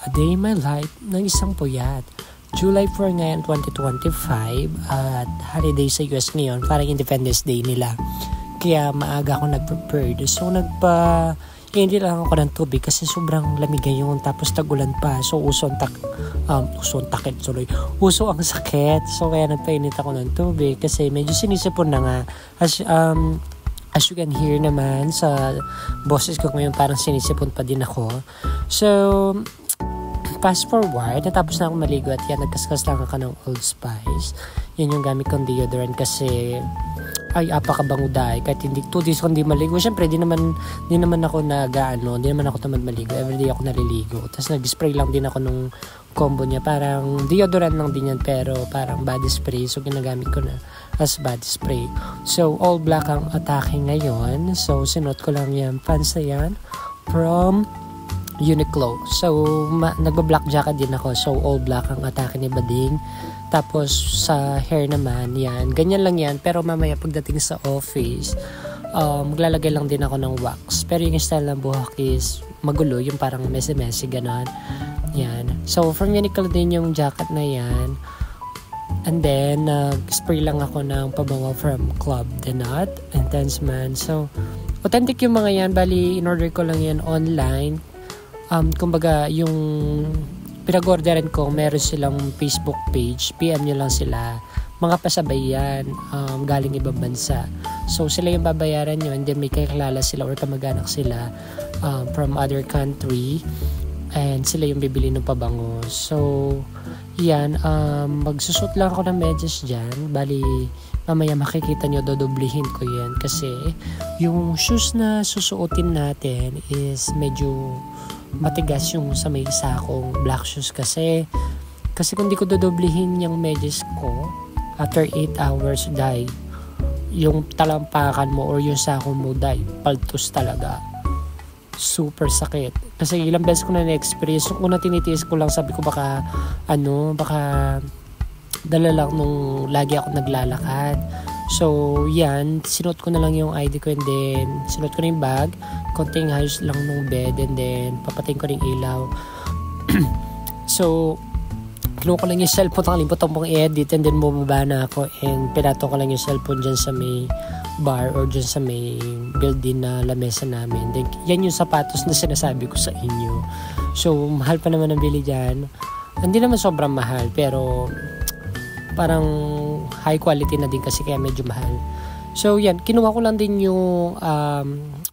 A Day in My Life ng isang puyat. July 4 ngayon, 2025 at holiday sa US ngayon, parang Independence Day nila. Kaya maaga ako nag-prepared. So hindi lang ako ng tubig kasi sobrang lamig ngayon tapos tag-ulan pa. So uso ang sakit. So kaya nagpainit ako ng tubig kasi medyo sinisipon na nga. As you can hear naman sa boses ko ngayon, parang sinisipon pa din ako. So fast forward, natapos na akong maligo at yan, nagkaskas lang ako ng Old Spice. Yan yung gamit kong deodorant kasi ay apakabango dahil kahit hindi 2 days ko hindi maligo. Syempre di naman ako hindi naman ako tamad maligo. Everyday ako naliligo. Tapos nag-spray lang din ako nung combo niya. Parang deodorant lang din yan pero parang body spray. So ginagamit ko na as body spray. So all black ang atake ngayon. So sinuot ko lang yan. Pants na yan from Uniqlo. So nagba-black jacket din ako. So all black ang atake ni Bading. Tapos sa hair naman, yan. Ganyan lang yan. Pero mamaya pagdating sa office, maglalagay lang din ako ng wax. Pero yung style ng buhok is magulo. Yung parang messy-messy, ganon. Yan. So from Uniqlo din yung jacket na yan. And then, nag-spray lang ako ng pabango from Club de Nut. Intense Man. So, authentic yung mga yan. Bali, in-order ko lang yan online. Kumbaga, yung pinag-orderan ko, meron silang Facebook page. PM nyo lang sila. Mga pasabay yan, galing ibang bansa. So, sila yung babayaran nyo and then may kakilala sila or kamag-anak sila from other country. And sila yung bibili ng pabango. So, yan. Magsusot lang ako ng medyas dyan. Bali, mamaya makikita nyo, dodoblihin ko yan. Kasi, yung shoes na susuotin natin is medyo matigas yung sa may sakong black shoes kasi kung di ko dodoblihin yung medyas ko after 8 hours yung talampakan mo or yung sakong mo paltos talaga, super sakit kasi ilang beses ko na na-experience. Yung una tinitiis ko lang, sabi ko baka dala lang nung lagi ako naglalakad. So, yan. Sinuot ko na lang yung ID ko and then sinuot ko na yung bag. Konting ayos lang nung bed and then papatayin ko rin ilaw. So, kinuha ko lang yung cellphone. Nakalimutan pong i-edit and then bumaba na ako and pinato ko lang yung cellphone dyan sa may bar or dyan sa may building na lamesa namin. Then, yan yung sapatos na sinasabi ko sa inyo. So, mahal pa naman ang bili dyan. Hindi naman sobrang mahal pero parang high quality na din kasi kaya medyo mahal. So yan, kinuha ko lang din yung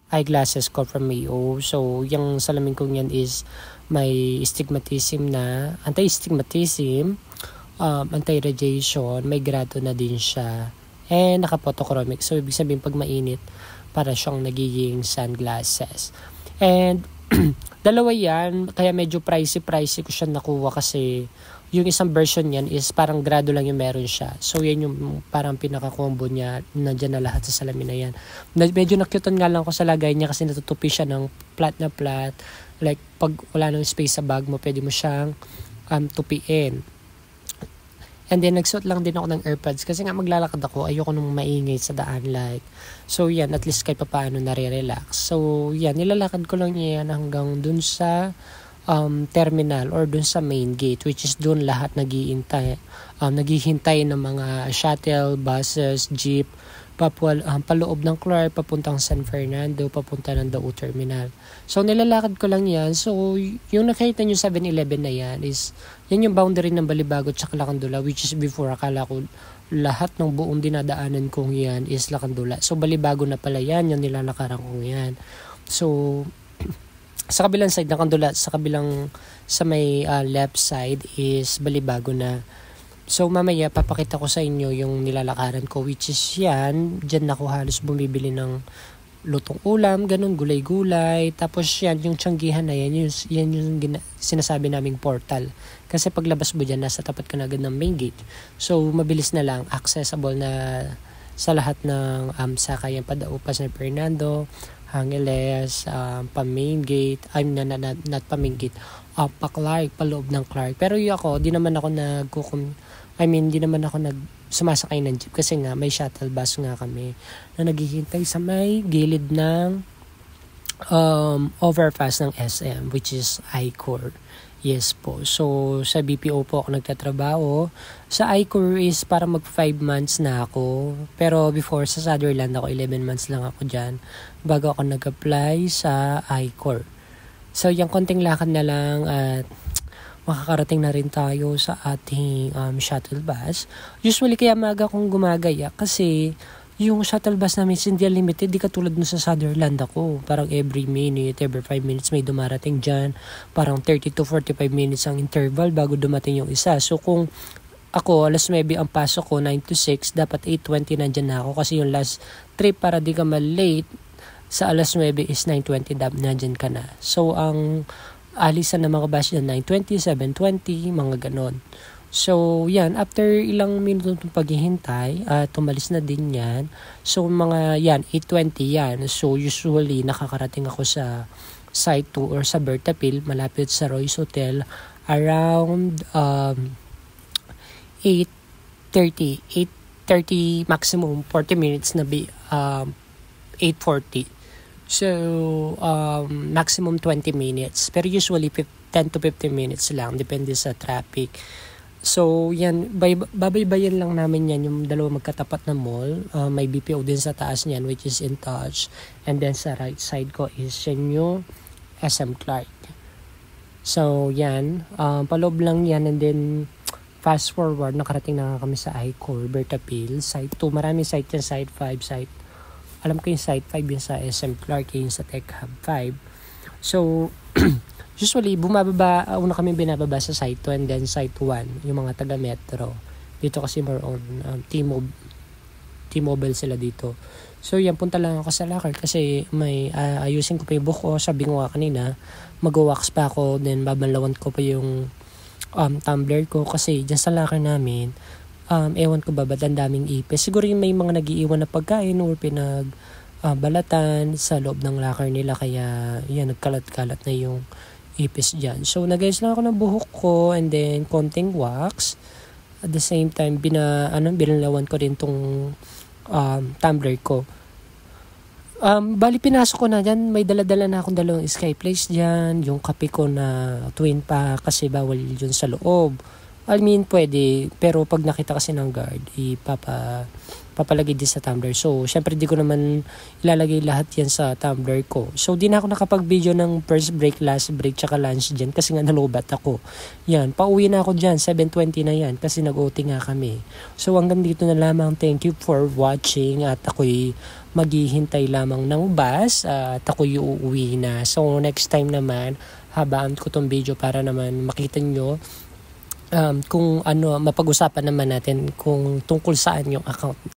eyeglasses ko from Mayo. So yung salamin ko yan is may astigmatism na, anti-astigmatism, anti-radiation, may grado na din siya. And naka-photochromic. So ibig sabihin pag mainit, para siyang nagiging sunglasses. And dalawa yan, kaya medyo pricey ko siya nakuha kasi yung isang version niyan is parang grado lang yung meron siya. So, yan yung parang pinaka-combo niya. Nandiyan na lahat sa salamin na yan. Medyo nakyutan nga lang ko sa lagay niya kasi natutupi siya ng flat na flat. Like, pag wala nang space sa bag mo, pwede mo siyang tupiin. And then, nagsuot lang din ako ng AirPods kasi nga maglalakad ako. Ayoko nung maingay sa daan. Like, so, yan. At least kahit pa paano nare-relax. So, yan. Nilalakad ko lang yan hanggang dun sa terminal or dun sa main gate, which is dun lahat naghihintay ng mga shuttle, buses, jeep, paloob ng Clark, papuntang San Fernando, papunta ng Dao Terminal. So nilalakad ko lang yan. So yung nakita nyo 7-Eleven na yan is yan yung boundary ng Balibago at Lacandula, which is before akala ko lahat ng buong dinadaanan kong yan is Lacandula. So Balibago na pala yan, yung nilalakaran kong yan. So sa kabilang side ng Kandula, sa may left side is Balibago na. So mamaya papakita ko sa inyo yung nilalakaran ko, which is yan. Diyan ako halos bumibili ng lutong ulam, ganun, gulay-gulay. Tapos yan, yung tiyanggihan na yan yung sinasabi naming portal. Kasi paglabas mo dyan, nasa tapat ka na agad ng main gate. So mabilis na lang, accessible na sa lahat ng sakayan pa Dao pa San Fernando, Angeles, pa main gate, not pa main gate, pa Clark, pa loob ng Clark. Pero di naman ako sumasakay ng jeep kasi nga may shuttle bus nga kami na naghihintay sa may gilid ng overpass ng SM, which is I-Core. Yes po. So, sa BPO po ako nagtatrabaho. Sa I-Core is para mag 5 months na ako. Pero before sa Sutherland ako, 11 months lang ako dyan bago ako nag-apply sa I-Core. So, yung konting lakad na lang at makakarating na rin tayo sa ating shuttle bus. Usually, kaya maaga akong gumagaya kasi yung shuttle bus namin is hindi limited, di katulad nun sa Sutherland ako. Parang every 5 minutes may dumarating dyan. Parang 30 to 45 minutes ang interval bago dumating yung isa. So kung ako, alas 9 ang pasok ko, 9 to 6, dapat 8:20 nandyan na ako. Kasi yung last trip para di ka mal-late sa alas 9 is 9:20 nandyan ka na. So ang alisan ng mga bus yan, 9:20, 7:20, mga ganon. So, yan. After ilang minuto ng paghihintay, tumalis na din yan. So, mga yan, 8:20 yan. So, usually, nakakarating ako sa Site 2 or sa Bertapil, malapit sa Royce Hotel, around 8:30. 8:30 maximum, 40 minutes na 8:40. So, maximum 20 minutes. Pero usually, 10 to 15 minutes lang. Depende sa traffic. So, yan, babaybayan lang namin yan, yung dalawa magkatapat na mall. May BPO din sa taas niyan, which is In Touch. And then sa right side ko is yan yung SM Clark. So, yan, paloob lang yan. And then, fast forward, nakarating na kami sa I-Core, Bertapil, Site 2. Maraming site yan, Site 5, alam ko yung Site 5 yung sa SM Clark, yung sa Tech Hub 5. So, usually, una kami binababa sa Site 2 and then Site 1, yung mga taga-metro. Dito kasi more on T-Mobile sila dito. So, yan, punta lang ako sa locker kasi may ayusin ko pa yung buhok ko. Sabi ko nga kanina, mag-wax pa ako, then babanlawan ko pa yung tumbler ko kasi dyan sa locker namin, ewan ko ba ba't ang daming ipis. Siguro yung may mga nag-iiwan na pagkain or balatan sa loob ng locker nila, kaya yan, nagkalat-kalat na yung ipis dyan. So, nag-ayos lang ako ng buhok ko and then konting wax. At the same time, binalawan ko rin tong tumbler ko. Bali, pinasok ko na dyan. May dala-dala na akong dalawang Sky Place dyan. Yung kape ko na twin pa kasi bawal yun sa loob. I mean, pwede. Pero pag nakita kasi ng guard, papalagay din sa tumbler. So, syempre di ko naman ilalagay lahat yan sa tumbler ko. So, di na ako nakapag-video ng first break, last break, tsaka lunch dyan kasi nga nalobat ako. Yan, pauwi na ako dyan. 7:20 na yan kasi nag-OT nga kami. So, hanggang dito na lamang. Thank you for watching at ako'y maghihintay lamang ng bus at ako'y uuwi na. So, next time naman, habaan ko tong video para naman makita nyo kung ano, mapag-usapan naman natin kung tungkol saan yung account.